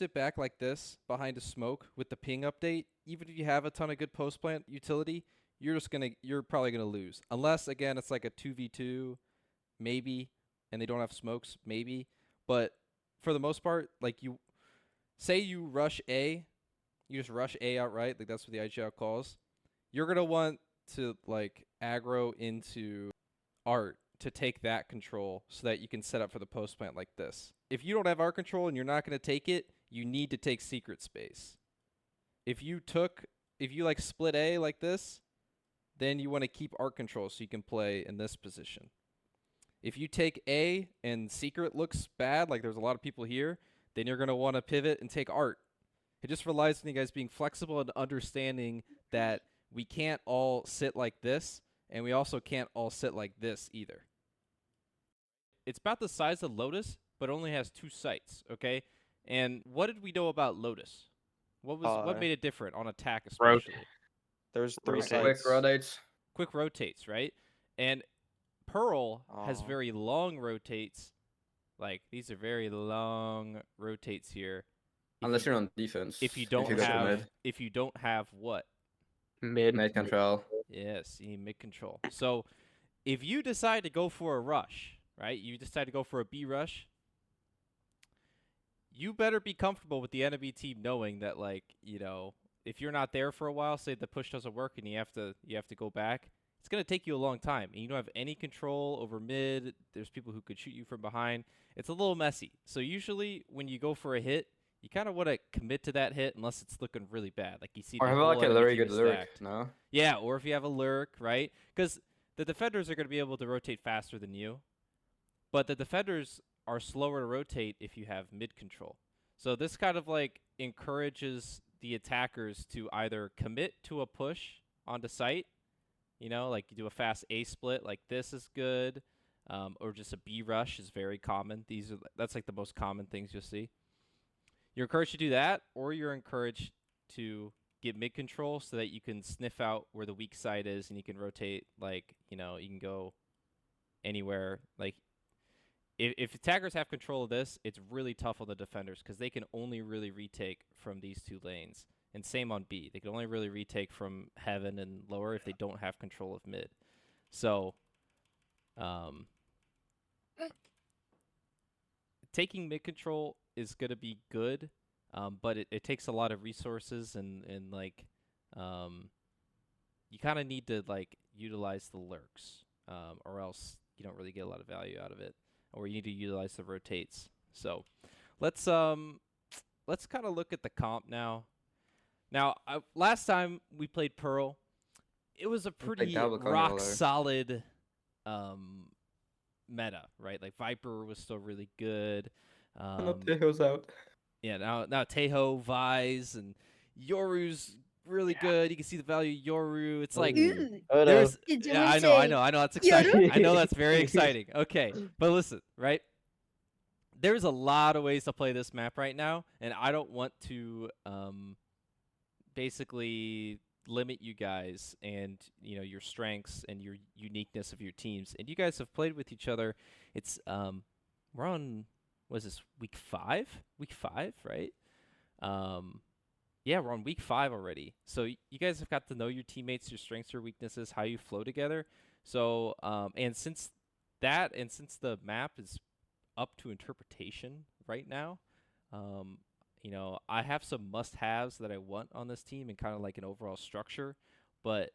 sit back like this behind a smoke with the ping update, even if you have a ton of good post plant utility, you're probably gonna lose. Unless again it's like a 2v2, maybe, and they don't have smokes, maybe. But for the most part, like you say you rush A, you just rush A outright, like that's what the IGL calls. You're gonna want to like aggro into art to take that control so that you can set up for the post plant like this. If you don't have art control and you're not going to take it, you need to take secret space. If you like split A like this, then you want to keep art control so you can play in this position. If you take A and secret looks bad, like there's a lot of people here, then you're going to want to pivot and take art. It just relies on you guys being flexible and understanding that we can't all sit like this, and we also can't all sit like this either. It's about the size of Lotus, but only has 2 sites, okay? And what did we know about Lotus? What made it different on attack especially? There's 3 Quick sites. rotates. Quick rotates, right? And Pearl has very long rotates. Like these are very long rotates here. Unless you're on defense. If you don't have what? Mid control. Yes, you need mid control. So if you decide to go for a rush, right? You decide to go for a B rush. You better be comfortable with the enemy team knowing that, like, you know, if you're not there for a while, say the push doesn't work and you have to go back, it's gonna take you a long time, and you don't have any control over mid. There's people who could shoot you from behind. It's a little messy. So usually when you go for a hit, you kind of want to commit to that hit unless it's looking really bad. Like you see, Or have like a very good lurk, no? Yeah, or if you have a lurk, right? Because the defenders are going to be able to rotate faster than you, but the defenders are slower to rotate if you have mid control. So this kind of like encourages the attackers to either commit to a push onto site, you know, like you do a fast A split, like this is good, or just a B rush is very common. That's like the most common things you'll see. You're encouraged to do that, or you're encouraged to get mid control so that you can sniff out where the weak side is and you can rotate, like, you know, you can go anywhere. Like, if attackers have control of this, it's really tough on the defenders because they can only really retake from these 2 lanes. And same on B. They can only really retake from heaven and lower if they don't have control of mid. So, taking mid control is going to be good, but it takes a lot of resources and like, you kind of need to like utilize the lurks, or else you don't really get a lot of value out of it, or you need to utilize the rotates. So let's kind of look at the comp now. Now, last time we played Pearl, it was a pretty rock solid meta, right? Like Viper was still really good. Tejo's out. Yeah, now Tejo, Vise, and Yoru's really good. You can see the value of Yoru. It's like there's I know that's exciting. I know that's very exciting. Okay, but listen, right? There's a lot of ways to play this map right now, and I don't want to basically limit you guys and, you know, your strengths and your uniqueness of your teams. And you guys have played with each other. It's we're on, what is this, week 5? Week 5, right? Yeah, we're on week 5 already. So you guys have got to know your teammates, your strengths, your weaknesses, how you flow together. So and since the map is up to interpretation right now, you know, I have some must-haves that I want on this team and kind of like an overall structure. But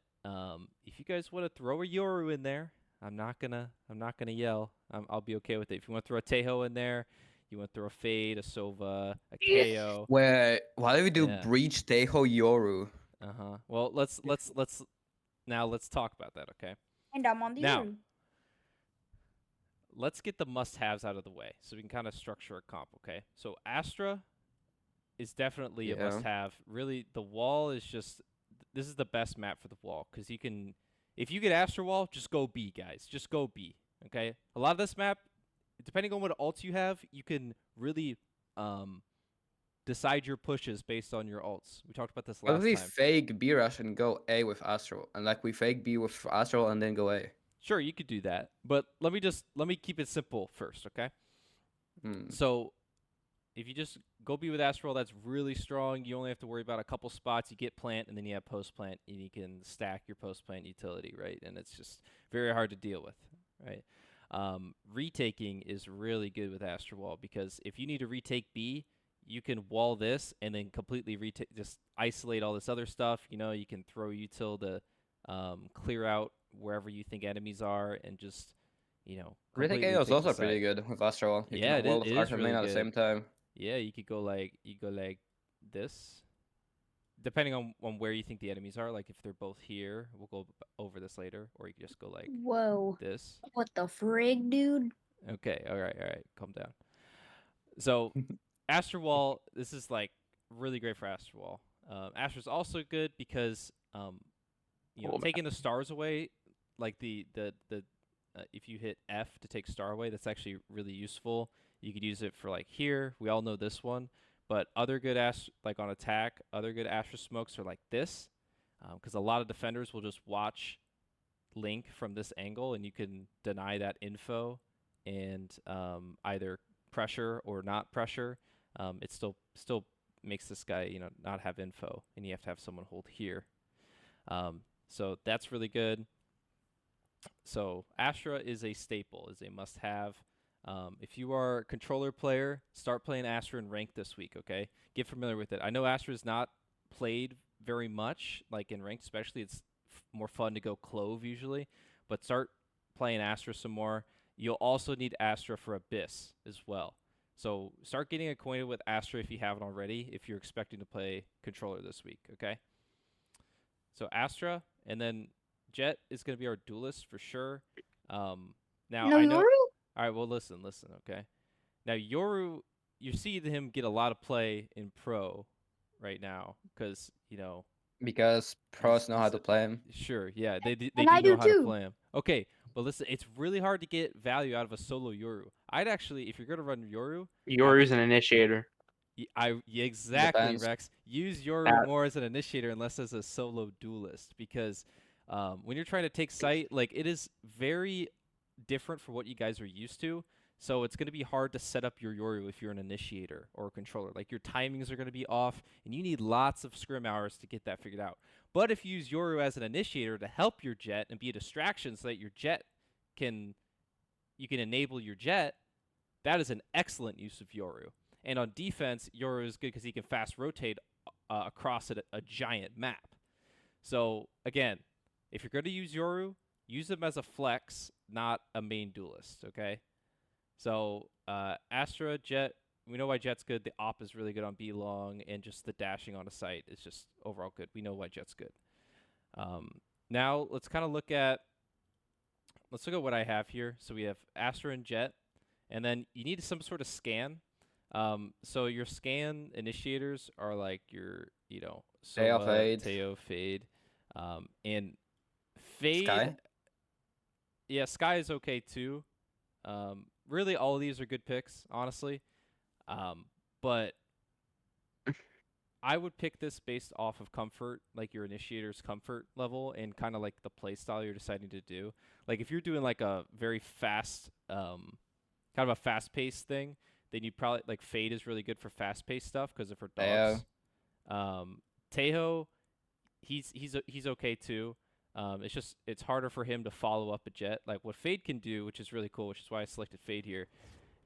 if you guys want to throw a Yoru in there, I'm not gonna yell. I'll be okay with it. If you want to throw a Tejo in there, you want to throw a Fade, a Sova, a KO. Wait, why do we do Breach, Tejo, Yoru? Well, let's talk about that, okay? And I'm on the now. Let's get the must-haves out of the way so we can kind of structure a comp, okay? So Astra is definitely a must-have. Really, the wall is just, this is the best map for the wall because you can, if you get Astra wall, just go B, guys. Just go B, okay? A lot of this map, depending on what ults you have, you can really decide your pushes based on your ults. We talked about this last time. Why don't we fake B rush and go A with Astral, and like we fake B with Astral and then go A? Sure, you could do that, but let me keep it simple first, okay? So if you just go B with Astral, that's really strong. You only have to worry about a couple spots. You get plant, and then you have post plant, and you can stack your post plant utility, right? And it's just very hard to deal with, right? Retaking is really good with Astral Wall because if you need to retake B, you can wall this and then completely retake, just isolate all this other stuff. You know, you can throw util to clear out wherever you think enemies are and just, Retake completely AO is take the also pretty site. good with Astral. You can Yeah, wall it of is Arc and main really at the good. same time. Yeah, you go like this, depending on where you think the enemies are. Like if they're both here, we'll go over this later, or you can just go like Whoa. this. What the frig, dude? Okay, all right, calm down. So, Astral Wall, this is like really great for Astral Wall. Astra's also good because Oh, taking the stars away, like the if you hit F to take star away, that's actually really useful. You could use it for like here. We all know this one, but other good like on attack, other good Astra smokes are like this, because a lot of defenders will just watch Link from this angle, and you can deny that info and either pressure or not pressure. It still makes this guy not have info, and you have to have someone hold here. So that's really good. So Astra is a staple, is a must-have. If you are a controller player, start playing Astra in ranked this week, okay? Get familiar with it. I know Astra is not played very much, like in ranked especially. It's more fun to go Clove usually, but start playing Astra some more. You'll also need Astra for Abyss as well. So start getting acquainted with Astra if you haven't already, if you're expecting to play controller this week, okay? So Astra, and then Jet is going to be our duelist for sure. Now No I know. Yoru? All right, well listen, okay. Now Yoru, you see him get a lot of play in pro right now because Because pros know how he's to play him. sure, yeah, they And do I know do how to too. play him. Okay, but listen, it's really hard to get value out of a solo Yoru. I'd actually, if you're gonna run Yoru, Yoru's an initiator. Yeah, exactly, Depends. Rex. Use Yoru That more as an initiator and less as a solo duelist because when you're trying to take site, like it is very different from what you guys are used to. So it's going to be hard to set up your Yoru if you're an initiator or a controller. Like your timings are going to be off, and you need lots of scrim hours to get that figured out. But if you use Yoru as an initiator to help your jet and be a distraction so that your jet you can enable your jet, that is an excellent use of Yoru. And on defense, Yoru is good because he can fast rotate across a giant map. So again, if you're going to use Yoru, use him as a flex, not a main duelist. Okay. So Astra, Jet, we know why Jet's good. The op is really good on B long, and just the dashing on a site is just overall good. We know why Jet's good. Now let's kind of look at what I have here. So we have Astra and Jet, and then you need some sort of scan. So your scan initiators are like your, Teo, Sova, Fade. Teo, Fade, and Fade. Sky. Yeah, Sky is okay too. Really, all of these are good picks, honestly. But I would pick this based off of comfort, like your initiator's comfort level, and kind of like the play style you're deciding to do. Like if you're doing like a very fast, kind of a fast-paced thing, then you probably like Fade is really good for fast-paced stuff because of her dogs. Teho, he's okay too. It's harder for him to follow up a Jet. Like what Fade can do, which is really cool, which is why I selected Fade here,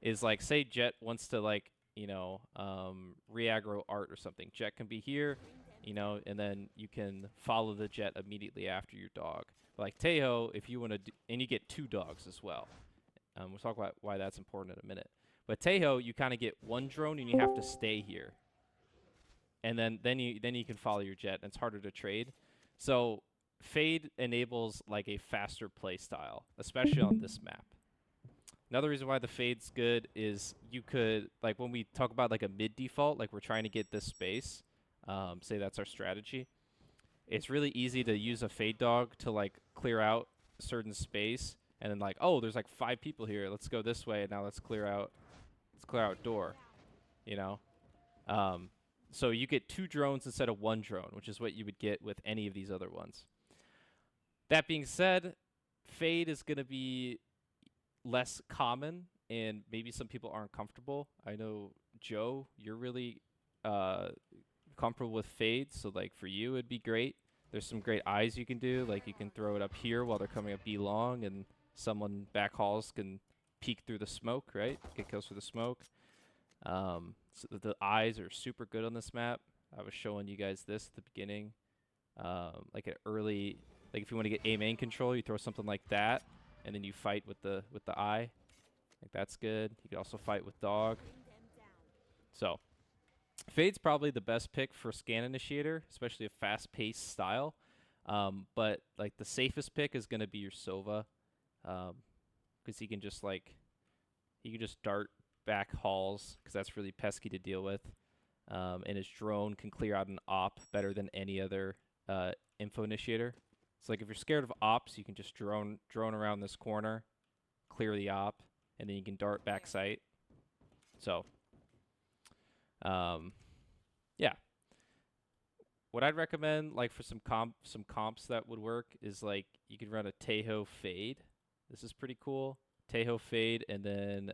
is like say Jet wants to like re-aggro Art or something. Jet can be here, and then you can follow the Jet immediately after your dog. Like Teho, if you want to, and you get 2 dogs as well. We'll talk about why that's important in a minute. But Teho, you kind of get 1 drone and you have to stay here, and then you can follow your Jet, and it's harder to trade. So Fade enables like a faster play style, especially on this map. Another reason why the Fade's good is you could, like when we talk about like a mid default, like we're trying to get this space, say that's our strategy, it's really easy to use a Fade dog to like clear out certain space, and then like, oh, there's like 5 people here, let's go this way, and now let's clear out door, you know? So you get 2 drones instead of 1 drone, which is what you would get with any of these other ones. That being said, Fade is going to be less common, and maybe some people aren't comfortable. I know Joe, you're really comfortable with fades, so like for you it'd be great. There's some great eyes you can do, like you can throw it up here while they're coming up B long, and someone back halls can peek through the smoke, right? Get kills through the smoke. So the eyes are super good on this map. I was showing you guys this at the beginning. Like an early, like if you want to get A main control, you throw something like that, and then you fight with the eye. Like that's good. You can also fight with dog. So Fade's probably the best pick for scan initiator, especially a fast-paced style. But like the safest pick is gonna be your Sova, because he can just dart back halls, because that's really pesky to deal with. And his drone can clear out an op better than any other info initiator. So like if you're scared of ops, you can just drone around this corner, clear the op, and then you can dart back sight. So, yeah. What I'd recommend, like for some comps that would work, is like you could run a Tejo fade. This is pretty cool. Tejo fade, and then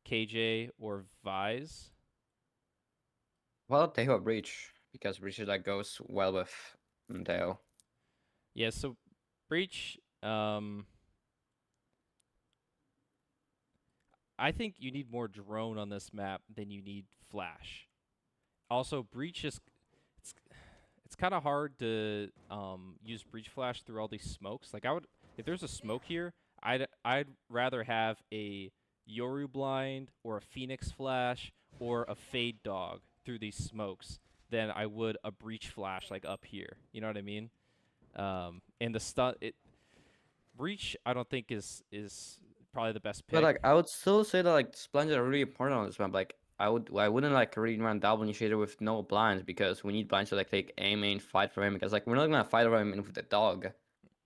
KJ or Vise. Well, Tejo Breach, because Breach like goes well with Tejo. Yeah, so Breach, I think you need more drone on this map than you need flash. Also, Breach is it's kind of hard to use Breach flash through all these smokes. Like if there's a smoke here, I'd rather have a Yoru blind or a Phoenix flash or a fade dog through these smokes than I would a Breach flash like up here. You know what I mean? And the Breach I don't think is probably the best pick. But like I would still say that like splines are really important on this map. Like I wouldn't like really run double initiator with no blinds, because we need blinds to like take a main fight for him, because like we're not gonna fight over him with the dog.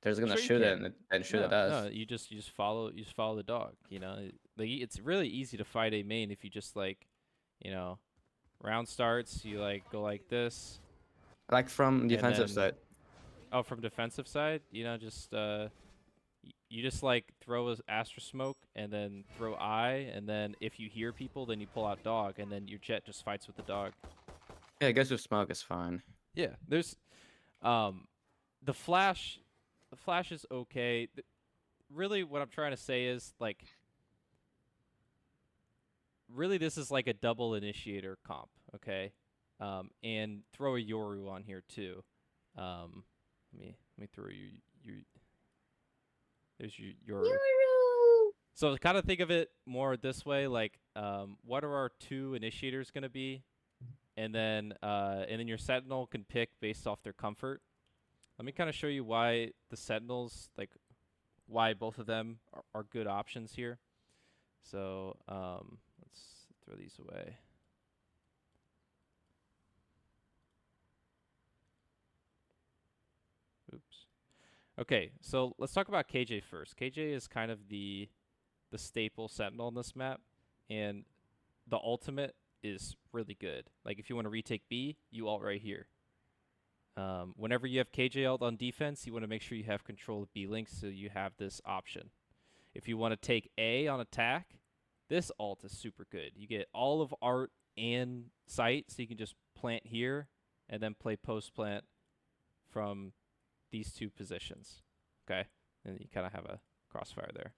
They're just gonna Sure you shoot it can. and shoot at No, us. no, you just follow the dog. You know, like it's really easy to fight a main if you just like, you know, round starts, you like go like this, Like from and defensive then side. oh, from defensive side, you know, just you just like throw a Astra smoke and then throw eye, and then if you hear people, then you pull out dog, and then your jet just fights with the dog. Yeah, I guess with smoke is fine. Yeah, there's the flash is okay. Really what I'm trying to say is like really this is like a double initiator comp, okay? And throw a Yoru on here too. Let me throw your there's your Yoru. Yoru! So kind of think of it more this way, like what are our two initiators going to be? And then your Sentinel can pick based off their comfort. Let me kind of show you why the Sentinels, like why both of them are good options here. So let's throw these away. Oops. Okay, so let's talk about KJ first. KJ is kind of the staple Sentinel on this map, and the ultimate is really good. Like if you want to retake B, you ult right here. Whenever you have KJ ult on defense, you want to make sure you have control of B links, so you have this option. If you want to take A on attack, this ult is super good. You get all of art and sight, so you can just plant here and then play post plant from these two positions. Okay, and you kind of have a crossfire there.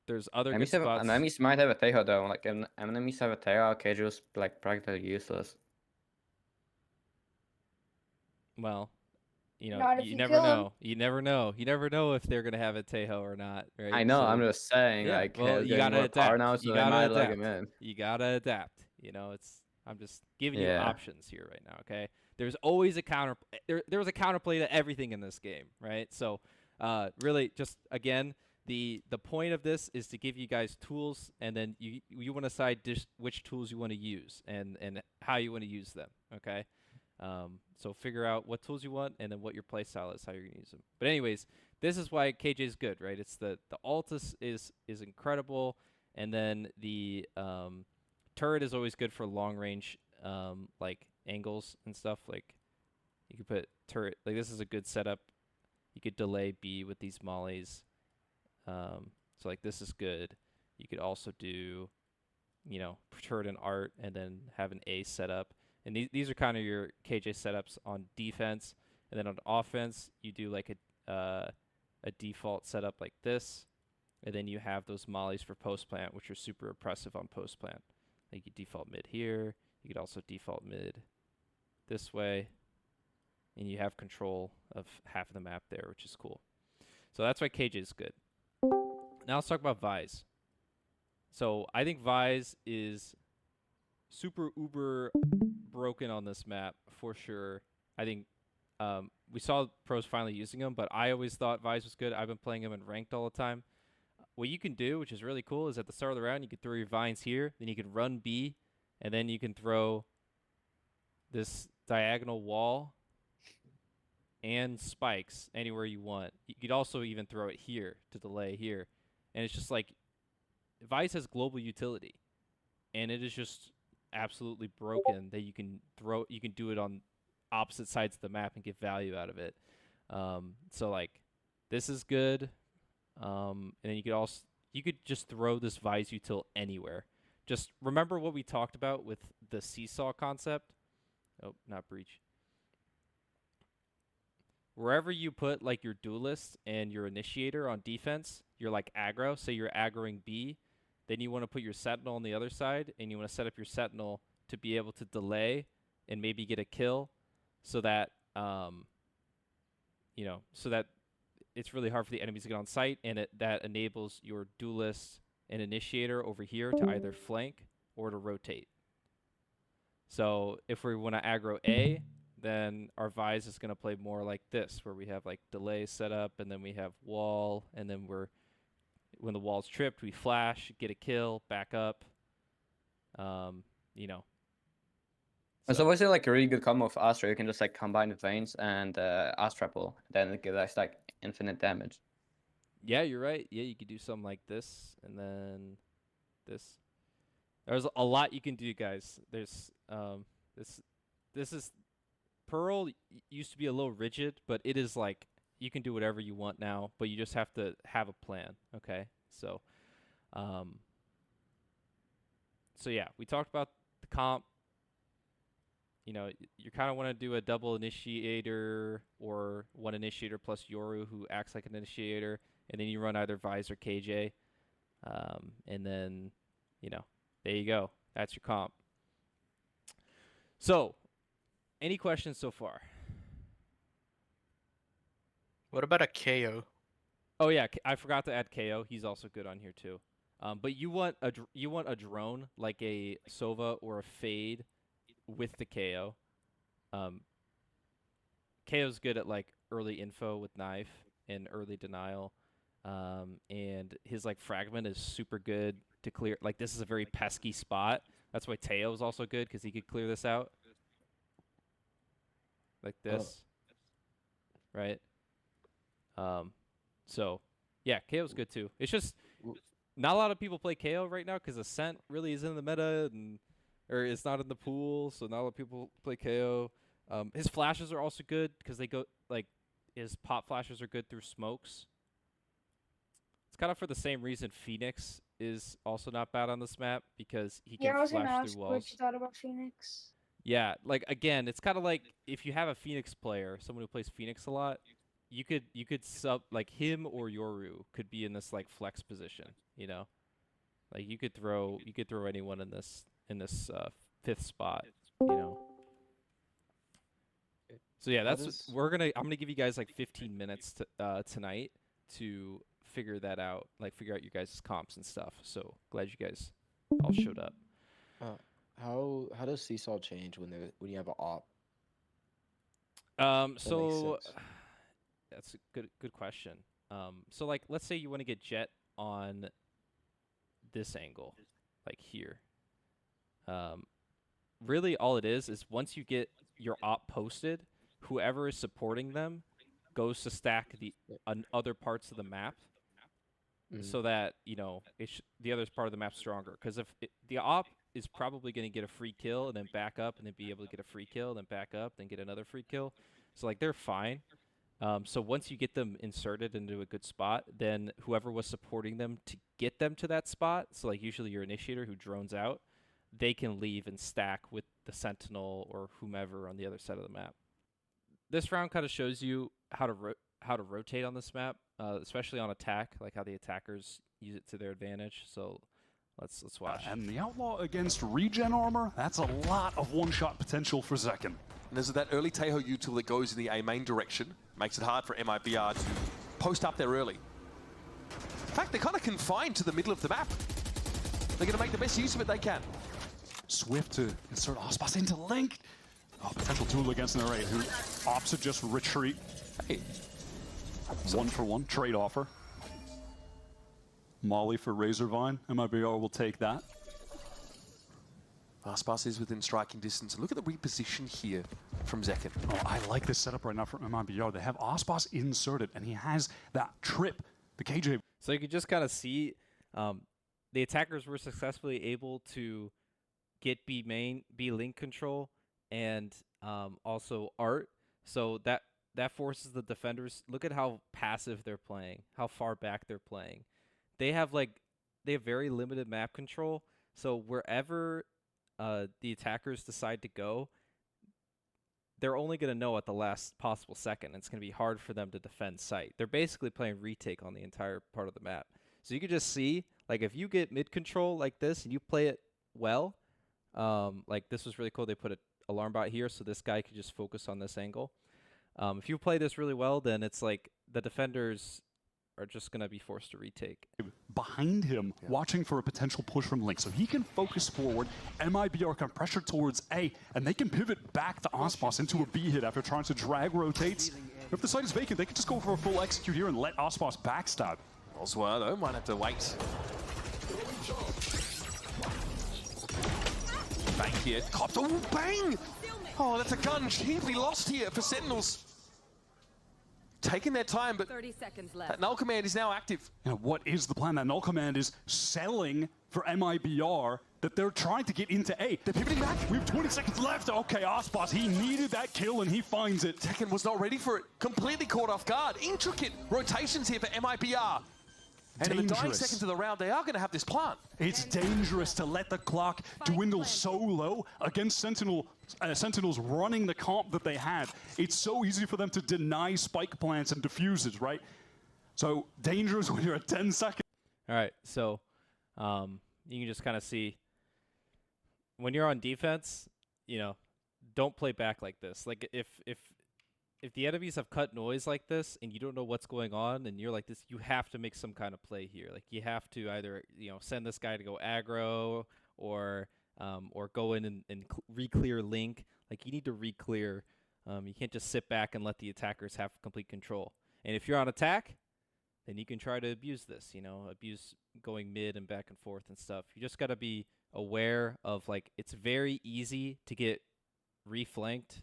There's other good spots. Enemies might have a Tejo though. Like enemies have a Tejo, KJ's like practically useless. Well, you know, Not if you you never kill 'em. know. You never know. You never know if they're gonna have a Tejo or not, right? I know. So, I'm just saying. yeah, Like well, he's you getting gotta more power adapt. now, You so they gotta might let adapt. him in. You gotta adapt. You know, I'm just giving you Yeah. options here right now. Okay, there's always a counter. There was a counterplay to everything in this game, right? So, really, just again, the point of this is to give you guys tools, and then you want to decide which tools you want to use and how you want to use them. Okay. So figure out what tools you want, and then what your playstyle is, how you're gonna use them. But anyways, this is why KJ is good, right? It's the ult is incredible, and then the turret is always good for long range like angles and stuff. Like you could put turret, like this is a good setup. You could delay B with these mollies. So like this is good. You could also do turret and art, and then have an A setup. And these are kind of your KJ setups on defense. And then on offense, you do like a default setup like this. And then you have those mollies for post plant, which are super oppressive on post plant. Like you default mid here. You could also default mid this way. And you have control of half of the map there, which is cool. So that's why KJ is good. Now let's talk about Vise. So I think Vise is super uber broken on this map for sure. I think we saw pros finally using him, but I always thought Vise was good. I've been playing him in ranked all the time. What you can do, which is really cool, is at the start of the round, you can throw your vines here, then you can run B, and then you can throw this diagonal wall and spikes anywhere you want. You could also even throw it here to delay here. And it's just like, Vice has global utility, and it is just absolutely broken that you can do it on opposite sides of the map and get value out of it. So like, this is good. And then you could just throw this Vice util anywhere. Just remember what we talked about with the Seesaw concept. Oh, not breach. Wherever you put like your duelist and your initiator on defense, you're like aggro. Say you're aggroing B, then you want to put your sentinel on the other side, and you want to set up your sentinel to be able to delay and maybe get a kill, so that so that it's really hard for the enemies to get on site, and that enables your duelist and initiator over here to either flank or to rotate. So if we want to aggro A, then our Vise is going to play more like this, where we have like delay set up, and then we have wall, and then when the wall's tripped, we flash, get a kill, back up. It's always like a really good combo of Astra. You can just like combine the Veins and Astra pull, then it gives like infinite damage. Yeah, you're right. Yeah, you could do something like this, and then this. There's a lot you can do, guys. There's this is Pearl used to be a little rigid, but it is like you can do whatever you want now, but you just have to have a plan. Okay, so yeah, we talked about the comp. You kind of want to do a double initiator or one initiator plus Yoru who acts like an initiator, and then you run either Vise or KJ, and then there you go. That's your comp. So, any questions so far? What about a KO? Oh yeah, I forgot to add KO. He's also good on here too. But you want a drone like a Sova or a Fade with the KO. KO's good at like early info with knife and early denial. And his like fragment is super good to clear. Like this is a very pesky spot. That's why Teo is also good, because he could clear this out. Like this. Right? So yeah, KO's good too. It's just not a lot of people play KO right now because Ascent really isn't in the meta, or it's not in the pool, so not a lot of people play KO. His flashes are also good because they go like his pop flashes are good through smokes. It's kind of for the same reason Phoenix is also not bad on this map, because he Yeah, I can was gonna flash ask through what walls. you thought about Phoenix. Yeah, like again, it's kind of like if you have a Phoenix player, someone who plays Phoenix a lot, you could sub like him or Yoru could be in this like flex position, Like you could throw anyone in this fifth spot, So yeah, I'm gonna give you guys like 15 minutes tonight to figure that out, like figure out your guys' comps and stuff. So glad you guys all showed up. How does Seesaw change when you have an op? So sense. that's a good question. So like let's say you want to get Jet on this angle, like here. Really all it is once you get your op posted, whoever is supporting them goes to stack the other parts of the map, so that the other part of the map's stronger. Because if the op is probably going to get a free kill and then back up and then be able to get a free kill, then back up, then get another free kill. So like they're fine. So once you get them inserted into a good spot, then whoever was supporting them to get them to that spot, so like usually your initiator who drones out, they can leave and stack with the Sentinel or whomever on the other side of the map. This round kind of shows you how to rotate on this map, especially on attack, like how the attackers use it to their advantage. So let's watch. And the Outlaw against regen armor, that's a lot of one-shot potential for Zekken. And there's that early Teho util that goes in the A main direction. Makes it hard for MIBR to post up there early. In fact, they're kind of confined to the middle of the map. They're going to make the best use of it they can. Swift to insert Ospas into Link. Oh, potential tool against an array who opts to just retreat. Hey, 1-for-1 trade offer. Molly for Razorvine. MIBR will take that. Aspas is within striking distance. And look at the reposition here from Zekken. Oh, I like this setup right now for MIBR. They have Ospas inserted, and he has that trip. The KJ. So you can just kind of see the attackers were successfully able to get B link control and also art. So that forces the defenders. Look at how passive they're playing, how far back they're playing. They have very limited map control. So wherever the attackers decide to go, they're only going to know at the last possible second. It's going to be hard for them to defend site. They're basically playing retake on the entire part of the map. So you can just see, like, if you get mid control like this and you play it well, like this was really cool. They put an alarm bot here so this guy could just focus on this angle. If you play this really well, then it's like the defenders are just going to be forced to retake. Behind him, watching for a potential push from Link. So he can focus forward, MIBR can pressure towards A, and they can pivot back to Ospas into a B hit after trying to drag rotates. If the site is vacant, they can just go for a full execute here and let Ospas backstab. Oswald, though, might have to wait. Bang here. Copped. Oh, bang! Oh, that's a gun cheaply lost here for Sentinels. Taking their time, but 30 seconds that left. null command is now active. Now, what is the plan? That null command is selling for MIBR that they're trying to get into A. They're pivoting back. We have 20 seconds left. Okay, Ospas, he needed that kill and he finds it. Tekken was not ready for it. Completely caught off guard. Intricate rotations here for MIBR. And in the dying Dangerous. seconds of the round, they are going to have this plant. It's dangerous to let the clock dwindle so low against Sentinels running the comp that they had. It's so easy for them to deny spike plants and diffuses, right? So dangerous when you're at 10 seconds. All right, so you can just kind of see when you're on defense, don't play back like this. Like if the enemies have cut noise like this and you don't know what's going on and you're like this, you have to make some kind of play here. Like you have to either send this guy to go aggro or go in and re-clear Link. Like you need to re-clear. You can't just sit back and let the attackers have complete control. And if you're on attack, then you can try to abuse this. Abuse going mid and back and forth and stuff. You just got to be aware of, like, it's very easy to get reflanked.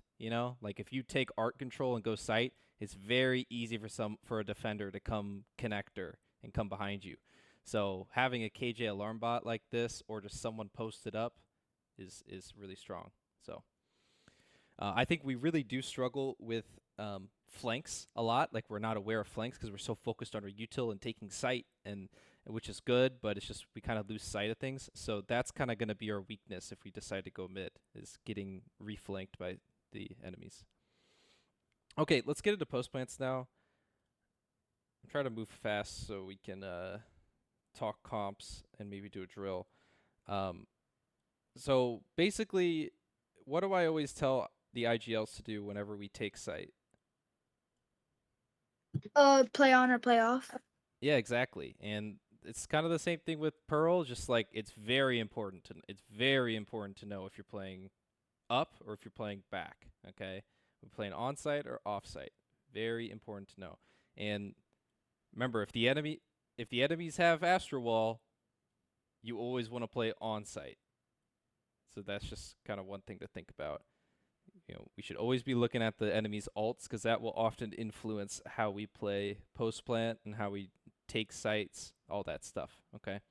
Like if you take art control and go site, it's very easy for a defender to come connector and come behind you. So having a KJ alarm bot like this or just someone posted up is really strong. So I think we really do struggle with flanks a lot. Like we're not aware of flanks because we're so focused on our util and taking site, and which is good, but it's just we kind of lose sight of things. So that's kind of going to be our weakness if we decide to go mid, is getting reflanked by the enemies. Okay, let's get into post plants now. I'm trying to move fast so we can talk comps and maybe do a drill. So basically, what do I always tell the IGLs to do whenever we take site? Play on or play off. Yeah, exactly. And it's kind of the same thing with Pearl, just like it's very important to know if you're playing up or if you're playing back. Okay, we're playing on site or off site. Very important to know. And remember, if the enemies have Astro Wall, you always want to play on site. So that's just kind of one thing to think about. We should always be looking at the enemy's ults because that will often influence how we play post plant and how we take sites, all that stuff. Okay.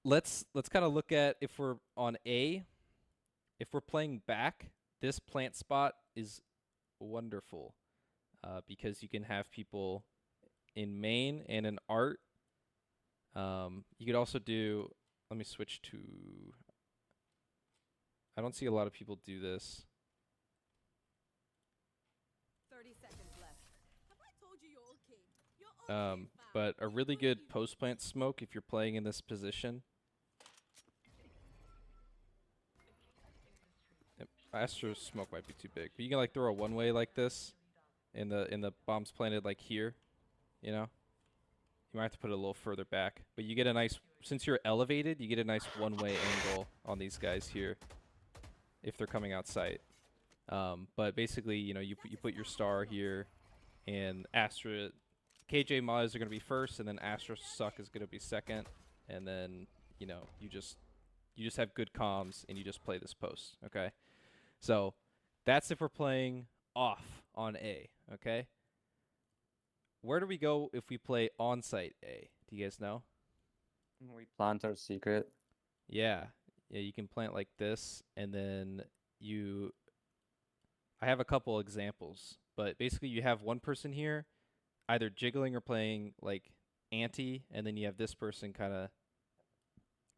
Let's kind of look at if we're on A. If we're playing back, this plant spot is wonderful because you can have people in main and in art. You could also do. Let me switch to I don't see a lot of people do this. 30 seconds left. Have I told you you're okay? You're okay, fam. But a really good post plant smoke if you're playing in this position. Yep, Astro's smoke might be too big, but you can like throw a one way like this, in the bombs planted like here, you know. You might have to put it a little further back, but you get a nice, since you're elevated, you get a nice one way angle on these guys here, if they're coming out sight. But basically, you know, you put your star here, and Astra, KJ Maz are gonna be first, and then Astra Suck is gonna be second, and then you know you just have good comms and you just play this post. Okay, so that's if we're playing off on A. Okay, where do we go if we play on site A? Do you guys know? We plant our secret. Yeah, you can plant like this, and then I have a couple examples, but basically you have one person here either jiggling or playing like anti, and then you have this person kind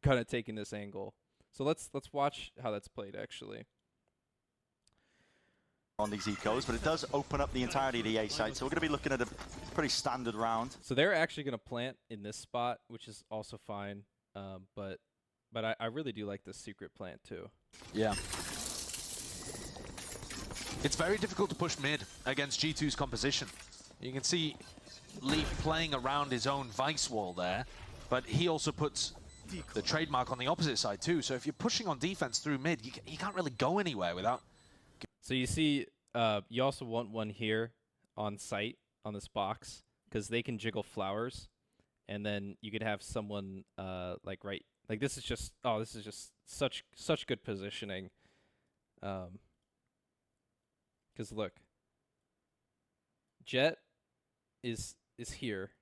of taking this angle. So let's watch how that's played actually. On these ecos, but it does open up the entirety of the A side, so we're going to be looking at a pretty standard round. So they're actually going to plant in this spot, which is also fine, but I really do like this secret plant too. Yeah. It's very difficult to push mid against G2's composition. You can see Leaf playing around his own vice wall there, but he also puts the trademark on the opposite side too. So if you're pushing on defense through mid, you can't really go anywhere without... So you see, you also want one here on site on this box, because they can jiggle flowers, and then you could have someone like this is just such good positioning. Because look, Jet is here,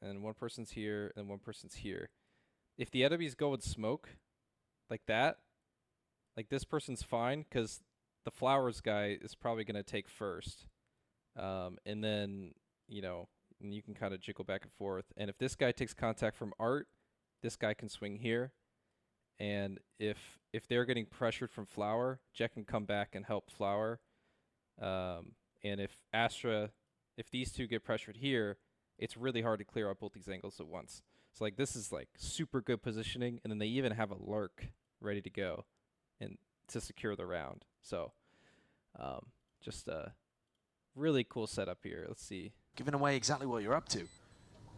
and one person's here, and one person's here. If the enemies go with smoke, like that, like this person's fine, because the flowers guy is probably going to take first. And then, you know, and you can kind of jiggle back and forth. And if this guy takes contact from Art, this guy can swing here. And if they're getting pressured from Flower, Jet can come back and help Flower. And if these two get pressured here, it's really hard to clear out both these angles at once. So like this is like super good positioning, and then they even have a lurk ready to go and to secure the round. So just a really cool setup here. Let's see. Giving away exactly what you're up to.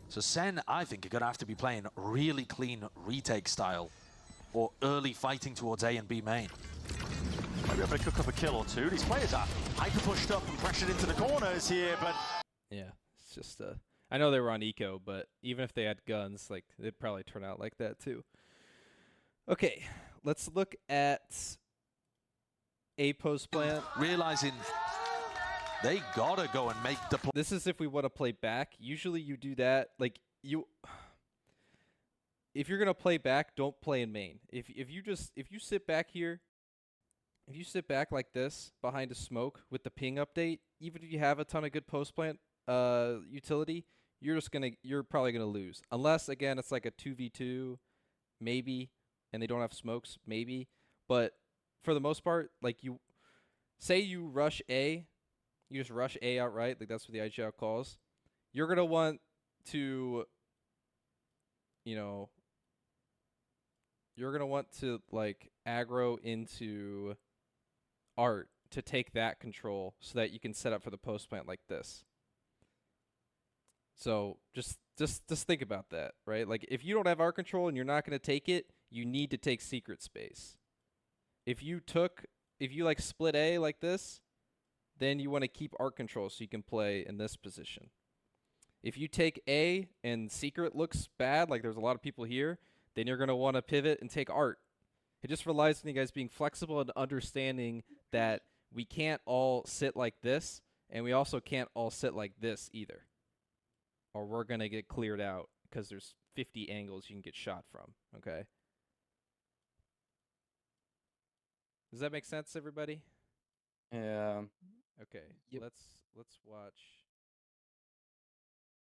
So Sen, I think, are going to have to be playing really clean retake style, or early fighting towards A and B main. Maybe able to cook up a kill or two. These players are hyper pushed up and pressured into the corners here, but... Yeah, it's just I know they were on eco, but even if they had guns, like they'd probably turn out like that too. Okay, let's look at A post plant. Realizing they gotta go and make the... This is if we want to play back. Usually you do that, like if you're gonna play back, don't play in main. If you sit back here, if you sit back like this behind a smoke with the ping update, even if you have a ton of good post plant utility, you're probably gonna lose. Unless again it's like a 2v2, maybe, and they don't have smokes, maybe. But for the most part, like you rush A, you just rush A outright, like that's what the IGL calls. You're gonna want to, you know, you're gonna want to like aggro into Art to take that control so that you can set up for the post plant like this. So just think about that, right? Like if you don't have Art control and you're not gonna take it, you need to take secret space. If you like split A like this, then you want to keep Art control so you can play in this position. If you take A and secret looks bad, like there's a lot of people here, then you're going to want to pivot and take Art. It just relies on you guys being flexible and understanding that we can't all sit like this, and we also can't all sit like this either. Or we're going to get cleared out because there's 50 angles you can get shot from, okay? Does that make sense, everybody? Yeah. Okay, Yep. let's watch